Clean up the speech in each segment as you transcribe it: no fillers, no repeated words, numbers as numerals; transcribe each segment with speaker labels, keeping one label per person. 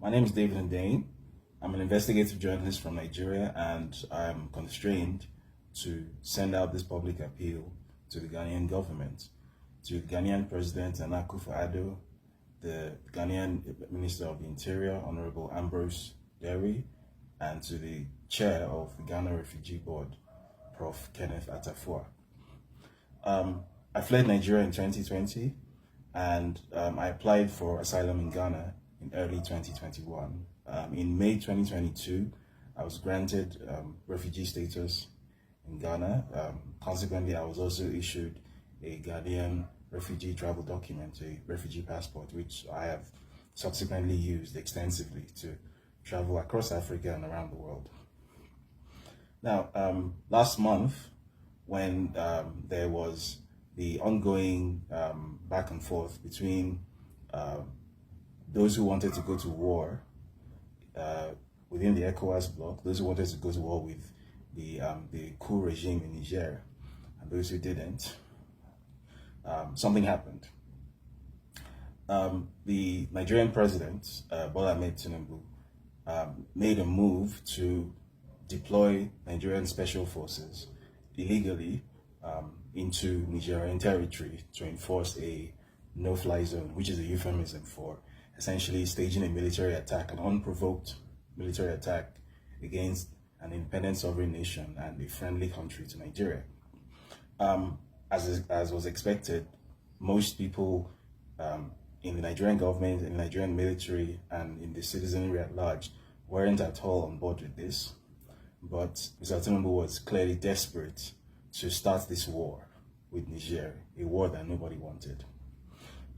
Speaker 1: My name is David Hundeyin. I'm an investigative journalist from Nigeria, and I'm constrained to send out this public appeal to the Ghanaian government, to the Ghanaian President Nana Akufo-Addo, the Ghanaian Minister of the Interior, Honorable Ambrose Derry, and to the Chair of the Ghana Refugee Board, Prof. Kenneth Atafua. I fled Nigeria in 2020, and I applied for asylum in Ghana in early 2021. In May 2022, I was granted refugee status in Ghana. Consequently, I was also issued a Ghanaian refugee travel document, a refugee passport, which I have subsequently used extensively to travel across Africa and around the world. Now, last month, when there was the ongoing back and forth between those who wanted to go to war within the ECOWAS bloc, those who wanted to go to war with the coup regime in Niger, and those who didn't, something happened. The Nigerian president, Bola Ahmed Tinubu, made a move to deploy Nigerian special forces illegally into Nigerian territory to enforce a no-fly zone, which is a euphemism for essentially staging a military attack, an unprovoked military attack against an independent sovereign nation and a friendly country to Nigeria. As was expected, most people in the Nigerian government, in the Nigerian military, and in the citizenry at large weren't at all on board with this. But Mr. Tinubu was clearly desperate to start this war with Niger, a war that nobody wanted.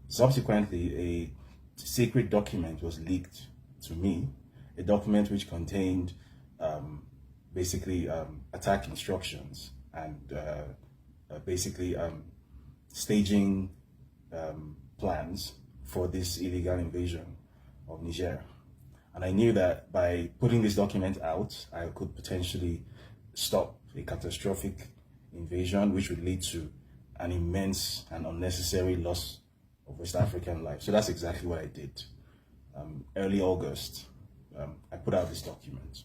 Speaker 1: Subsequently, a secret document was leaked to me, a document which contained basically attack instructions and staging plans for this illegal invasion of Niger. And I knew that by putting this document out, I could potentially stop a catastrophic invasion, which would lead to an immense and unnecessary loss of West African life. So that's exactly what I did. Early August, I put out this document.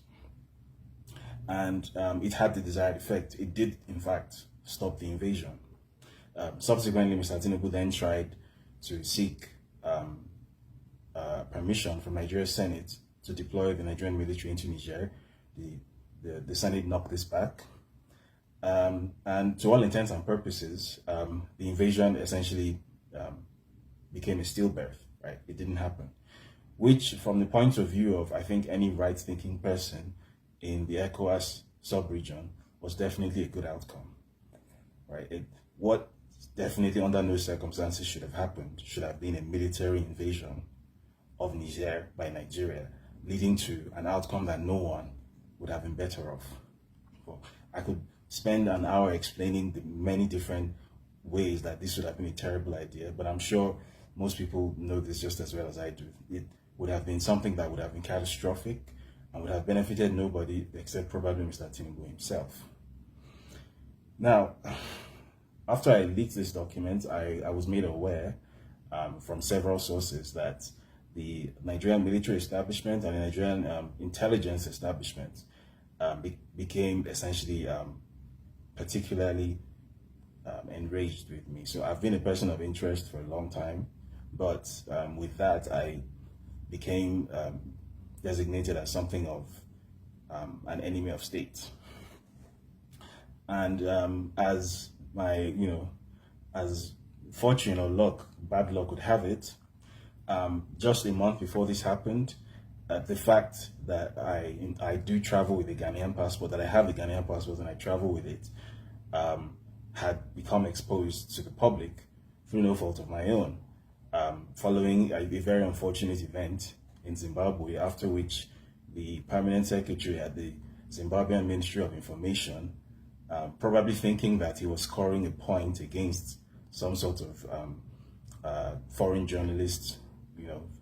Speaker 1: And it had the desired effect. It did, in fact, stop the invasion. Subsequently, Mr. Tinubu then tried to seek permission from Nigeria's Senate to deploy the Nigerian military into Niger. The Senate knocked this back. And to all intents and purposes, the invasion essentially became a stillbirth, right? It didn't happen. Which, from the point of view of, I think, any right-thinking person in the ECOWAS sub-region, was definitely a good outcome, right? What definitely under no circumstances should have happened should have been a military invasion of Niger by Nigeria, leading to an outcome that no one would have been better off. Well, I could spend an hour explaining the many different ways that this would have been a terrible idea, but I'm sure most people know this just as well as I do. It would have been something that would have been catastrophic and would have benefited nobody except probably Mr. Tinubu himself. Now, after I leaked this document, I was made aware from several sources that the Nigerian military establishment and the Nigerian intelligence establishment became essentially particularly enraged with me. So I've been a person of interest for a long time, but with that I became designated as something of an enemy of state. And as my, as fortune or luck, bad luck would have it, just a month before this happened, the fact that I do travel with a Ghanaian passport, that I have a Ghanaian passport and I travel with it, had become exposed to the public through no fault of my own, following a very unfortunate event in Zimbabwe, after which the permanent secretary at the Zimbabwean Ministry of Information, probably thinking that he was scoring a point against some sort of foreign journalists,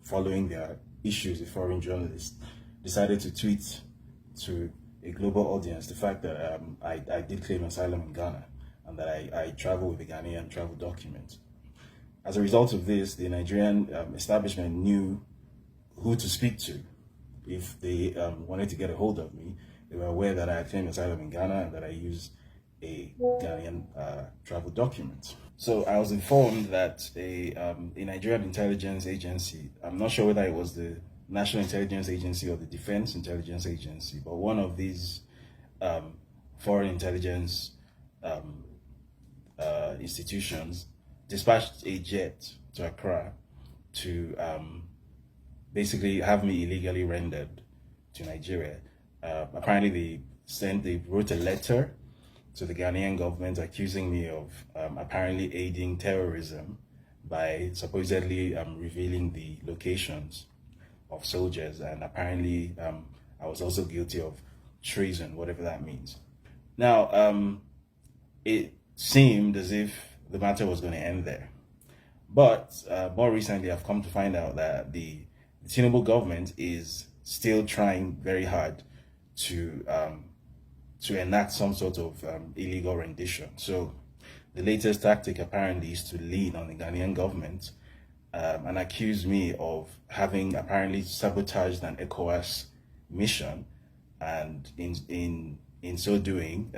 Speaker 1: following their issues with foreign journalists, decided to tweet to a global audience the fact that I did claim asylum in Ghana and that I travel with a Ghanaian travel document. As a result of this, the Nigerian establishment knew who who to speak to if they wanted to get a hold of me. They were aware that I had claimed asylum in Ghana and that I used a Ghanaian travel document. So I was informed that a Nigerian intelligence agency, I'm not sure whether it was the National Intelligence Agency or the Defense Intelligence Agency, but one of these foreign intelligence institutions dispatched a jet to Accra to basically have me illegally rendered to Nigeria. Apparently they wrote a letter to the Ghanaian government accusing me of apparently aiding terrorism by supposedly revealing the locations of soldiers, and apparently I was also guilty of treason, whatever that means. Now, it seemed as if the matter was going to end there. But more recently, I've come to find out that the Tinubu government is still trying very hard to enact some sort of illegal rendition. So the latest tactic apparently is to lean on the Ghanaian government and accuse me of having apparently sabotaged an ECOWAS mission, and in so doing,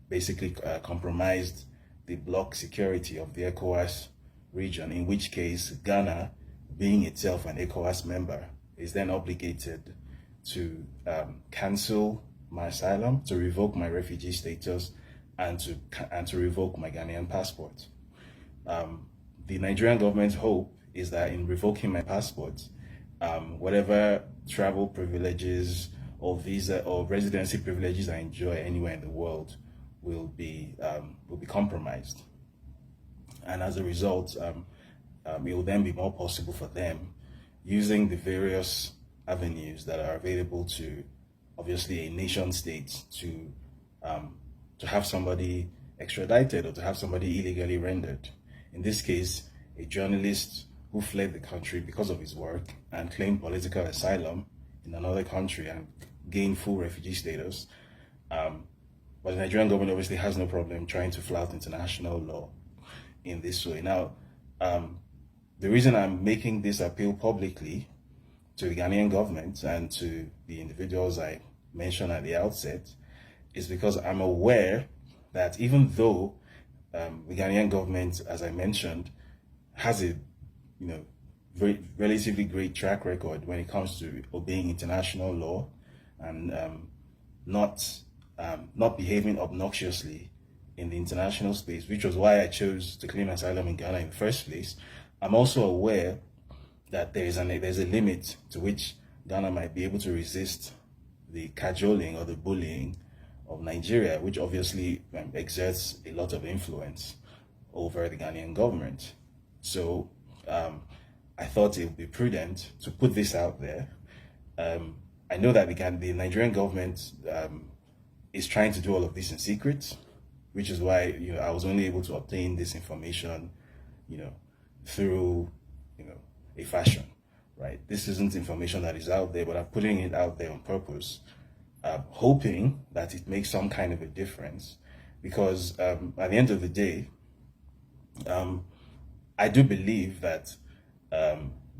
Speaker 1: basically compromised the bloc security of the ECOWAS region, in which case Ghana, being itself an ECOWAS member, is then obligated to cancel my asylum, to revoke my refugee status, and to revoke my Ghanaian passport. The Nigerian government's hope is that in revoking my passport, whatever travel privileges or visa or residency privileges I enjoy anywhere in the world will be compromised, and as a result, it will then be more possible for them, using the various avenues that are available to obviously a nation state, to have somebody extradited or to have somebody illegally rendered. In this case, a journalist who fled the country because of his work and claimed political asylum in another country and gained full refugee status. But the Nigerian government obviously has no problem trying to flout international law in this way. Now, the reason I'm making this appeal publicly to the Ghanaian government and to the individuals I mentioned at the outset is because I'm aware that even though the Ghanaian government, as I mentioned, has a very relatively great track record when it comes to obeying international law and not behaving obnoxiously in the international space, which was why I chose to claim asylum in Ghana in the first place. I'm also aware that there's a limit to which Ghana might be able to resist the cajoling or the bullying of Nigeria, which obviously exerts a lot of influence over the Ghanaian government. So I thought it would be prudent to put this out there. I know that the Nigerian government is trying to do all of this in secret, which is why I was only able to obtain this information, through a fashion, right? This isn't information that is out there, but I'm putting it out there on purpose, hoping that it makes some kind of a difference, because at the end of the day, I do believe that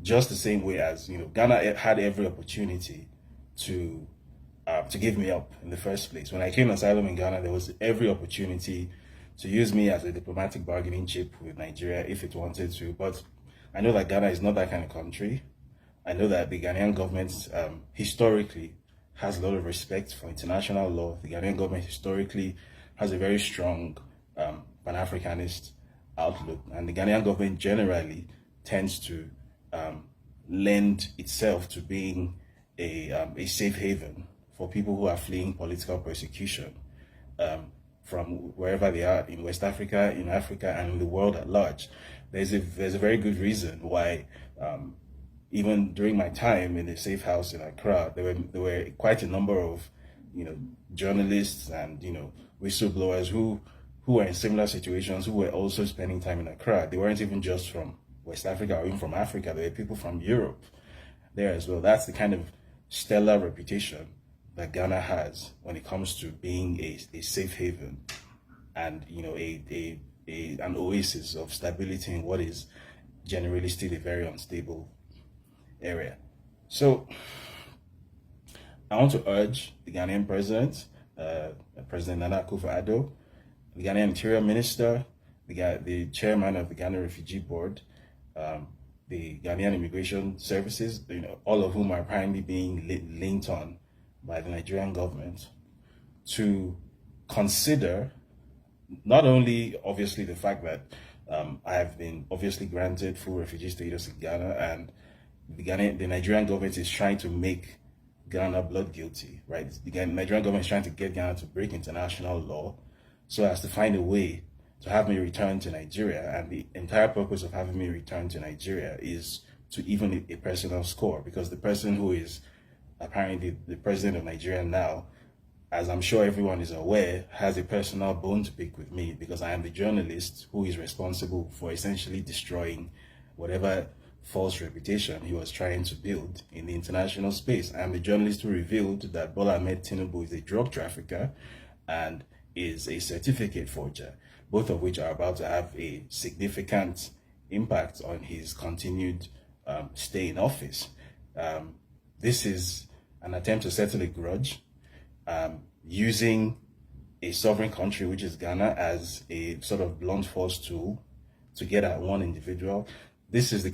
Speaker 1: just the same way as Ghana had every opportunity to give me up in the first place. When I came asylum in Ghana, there was every opportunity to use me as a diplomatic bargaining chip with Nigeria if it wanted to. But I know that Ghana is not that kind of country. I know that the Ghanaian government historically has a lot of respect for international law. The Ghanaian government historically has a very strong Pan-Africanist outlook, and the Ghanaian government generally tends to lend itself to being a safe haven for people who are fleeing political persecution from wherever they are in West Africa, in Africa, and in the world at large. There's a very good reason why even during my time in the safe house in Accra, there were quite a number of journalists and whistleblowers who were in similar situations, who were also spending time in Accra. They weren't even just from West Africa or even from Africa. There were people from Europe there as well. That's the kind of stellar reputation that Ghana has when it comes to being a safe haven and an oasis of stability in what is generally still a very unstable area. So I want to urge the Ghanaian president, President Nana Akufo-Addo, the Ghanaian Interior Minister, the chairman of the Ghana Refugee Board, the Ghanaian Immigration Services, all of whom are apparently being linked on by the Nigerian government, to consider not only obviously the fact that I have been obviously granted full refugee status in Ghana, and the Nigerian government is trying to make Ghana blood guilty, right? The Nigerian government is trying to get Ghana to break international law so as to find a way to have me return to Nigeria. And the entire purpose of having me return to Nigeria is to even a personal score, because the person who is apparently the president of Nigeria now, as I'm sure everyone is aware, has a personal bone to pick with me, because I am the journalist who is responsible for essentially destroying whatever false reputation he was trying to build in the international space. I am the journalist who revealed that Bola Ahmed Tinubu is a drug trafficker and is a certificate forger, both of which are about to have a significant impact on his continued stay in office. This is an attempt to settle a grudge, using a sovereign country, which is Ghana, as a sort of blunt force tool to get at one individual. This is the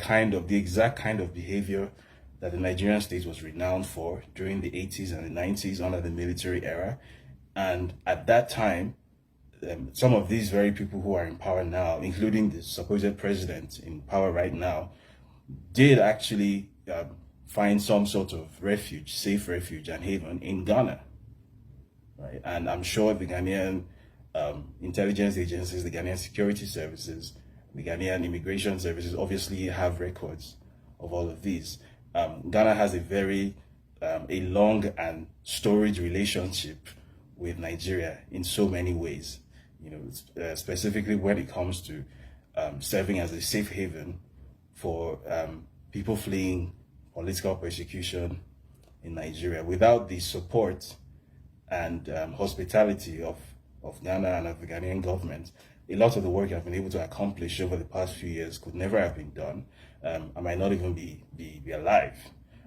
Speaker 1: exact kind of behavior that the Nigerian state was renowned for during the 80s and the 90s under the military era. And at that time, some of these very people who are in power now, including the supposed president in power right now, did actually find some sort of refuge, safe refuge and haven in Ghana. Right? And I'm sure the Ghanaian intelligence agencies, the Ghanaian security services, the Ghanaian immigration services obviously have records of all of these. Ghana has a very a long and storied relationship with Nigeria in so many ways. Specifically when it comes to serving as a safe haven for people fleeing political persecution in Nigeria. Without the support and hospitality of Ghana and of the Ghanaian government, a lot of the work I've been able to accomplish over the past few years could never have been done. I might not even be alive.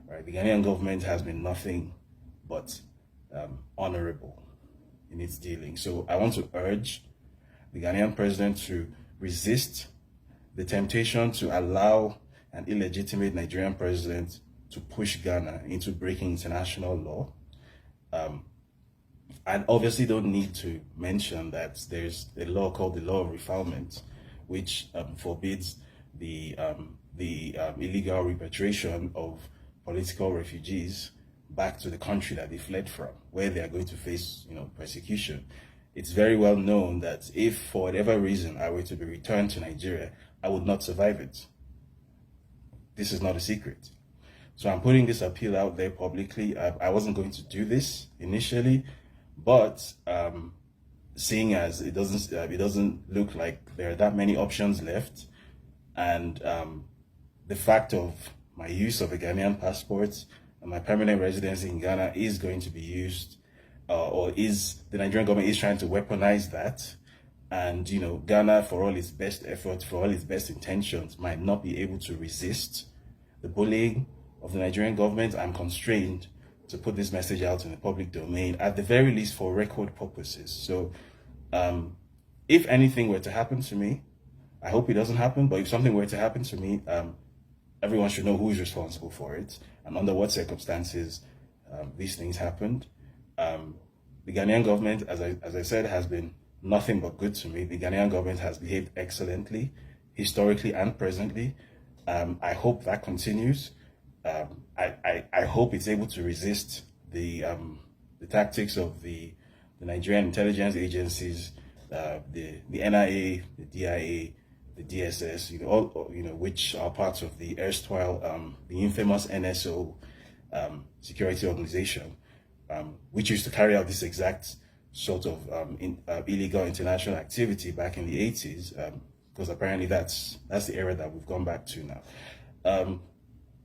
Speaker 1: Right? The Ghanaian government has been nothing but honorable in its dealing. So I want to urge the Ghanaian president to resist the temptation to allow an illegitimate Nigerian president to push Ghana into breaking international law. I obviously don't need to mention that there's a law called the Law of Refoulement, which forbids the illegal repatriation of political refugees back to the country that they fled from, where they are going to face, persecution. It's very well known that if for whatever reason I were to be returned to Nigeria, I would not survive it. This is not a secret. So I'm putting this appeal out there publicly. I wasn't going to do this initially, but seeing as it doesn't look like there are that many options left, and the fact of my use of a Ghanaian passport and my permanent residency in Ghana is going to be used, or is the Nigerian government is trying to weaponize that, and Ghana, for all its best efforts, for all its best intentions, might not be able to resist the bullying of the Nigerian government. I'm constrained to put this message out in the public domain, at the very least for record purposes. So if anything were to happen to me, I hope it doesn't happen, but if something were to happen to me, everyone should know who is responsible for it and under what circumstances these things happened. The Ghanaian government, as I said, has been nothing but good to me. The Ghanaian government has behaved excellently, historically and presently. I hope that continues. I hope it's able to resist the tactics of the Nigerian intelligence agencies, the NIA, the DIA, the DSS, which are parts of the erstwhile, the infamous NSO security organization, which used to carry out this exact sort of illegal international activity back in the 80s, because apparently that's the era that we've gone back to now.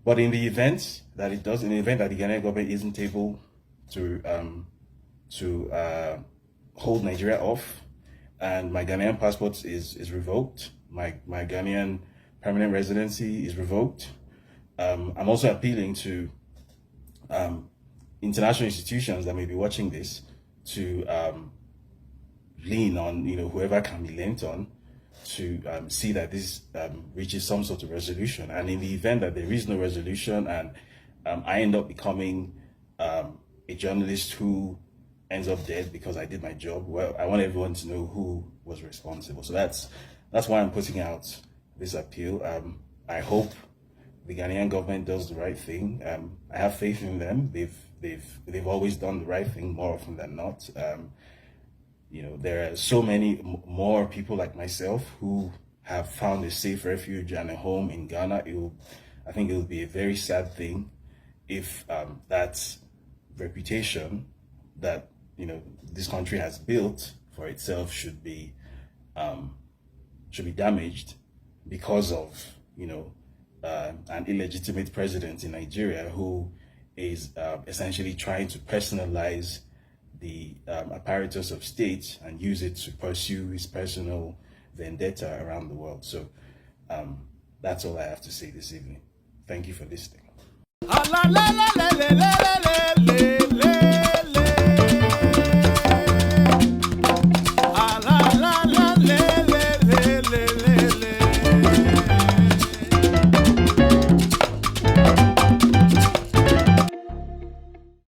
Speaker 1: But in the event that the Ghanaian government isn't able to hold Nigeria off, and my Ghanaian passport is revoked, my Ghanaian permanent residency is revoked, I'm also appealing to international institutions that may be watching this to lean on, whoever can be leaned on to see that this reaches some sort of resolution. And in the event that there is no resolution and I end up becoming a journalist who ends up dead because I did my job, well, I want everyone to know who was responsible. So that's why I'm putting out this appeal. I hope the Ghanaian government does the right thing. I have faith in them. They've always done the right thing more often than not. There are so many more people like myself who have found a safe refuge and a home in Ghana. I think it would be a very sad thing if that reputation that this country has built for itself should be damaged because of an illegitimate president in Nigeria who is essentially trying to personalize the apparatus of state and use it to pursue his personal vendetta around the world. So that's all I have to say this evening. Thank you for listening.